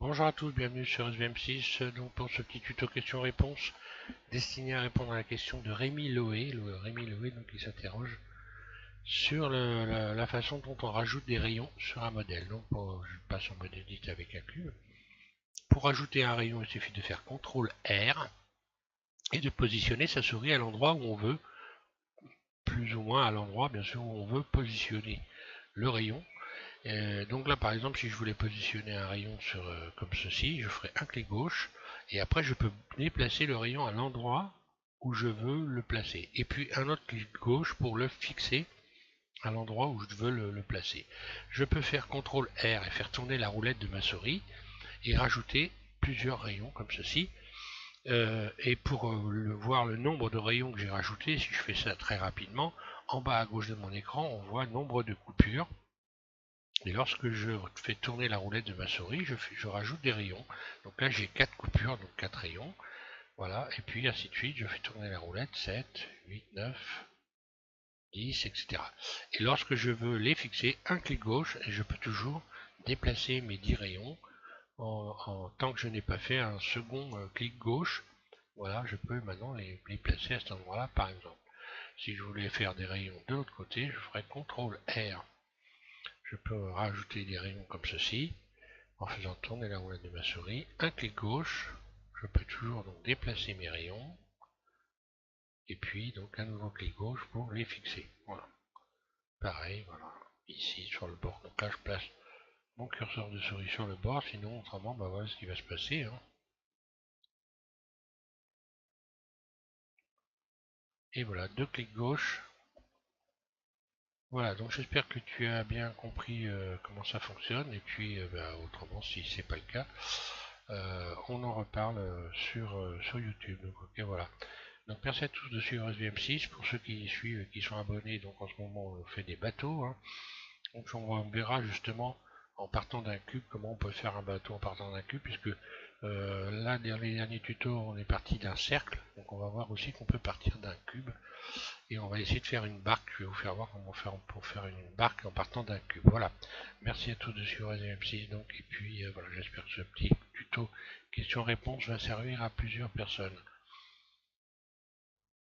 Bonjour à tous, bienvenue sur SVM6. Donc pour ce petit tuto questions-réponses destiné à répondre à la question de Rémi Loé. Rémi Loé donc il s'interroge sur la façon dont on rajoute des rayons sur un modèle. Donc je passe en mode edit avec un cube. Pour ajouter un rayon, il suffit de faire CTRL R et de positionner sa souris à l'endroit où on veut, plus ou moins à l'endroit bien sûr où on veut positionner le rayon. Donc là par exemple si je voulais positionner un rayon comme ceci, je ferai un clic gauche et après je peux déplacer le rayon à l'endroit où je veux le placer. Et puis un autre clic gauche pour le fixer à l'endroit où je veux le placer. Je peux faire CTRL R et faire tourner la roulette de ma souris et rajouter plusieurs rayons comme ceci. Et pour voir le nombre de rayons que j'ai rajouté, si je fais ça très rapidement, en bas à gauche de mon écran, on voit nombre de coupures. Et lorsque je fais tourner la roulette de ma souris, je rajoute des rayons. Donc là, j'ai 4 coupures, donc 4 rayons. Voilà, et puis ainsi de suite, je fais tourner la roulette, 7, 8, 9, 10, etc. Et lorsque je veux les fixer, un clic gauche, et je peux toujours déplacer mes 10 rayons tant que je n'ai pas fait un second clic gauche. Voilà, je peux maintenant les placer à cet endroit-là, par exemple. Si je voulais faire des rayons de l'autre côté, je ferais CTRL R. Je peux rajouter des rayons comme ceci, en faisant tourner la roulette de ma souris. Un clic gauche, je peux toujours donc déplacer mes rayons, et puis donc un nouveau clic gauche pour les fixer. Voilà. Pareil, voilà, ici sur le bord. Donc là je place mon curseur de souris sur le bord, sinon autrement, bah voilà ce qui va se passer. Et voilà, deux clics gauche. Voilà, donc j'espère que tu as bien compris comment ça fonctionne, et puis autrement, si c'est pas le cas, on en reparle sur YouTube. Donc ok, voilà. Donc merci à tous de suivre SVM6. Pour ceux qui suivent, qui sont abonnés, donc en ce moment on fait des bateaux. Donc on verra justement en partant d'un cube comment on peut faire un bateau en partant d'un cube, puisque là dans les derniers tutos on est parti d'un cercle. Donc on va voir aussi qu'on peut partir d'un cube et on va essayer de faire une barque. Je vais vous faire voir comment faire pour faire une barque en partant d'un cube. Voilà. Merci à tous de suivre SVM6. Donc et puis voilà, j'espère que ce petit tuto question-réponse va servir à plusieurs personnes.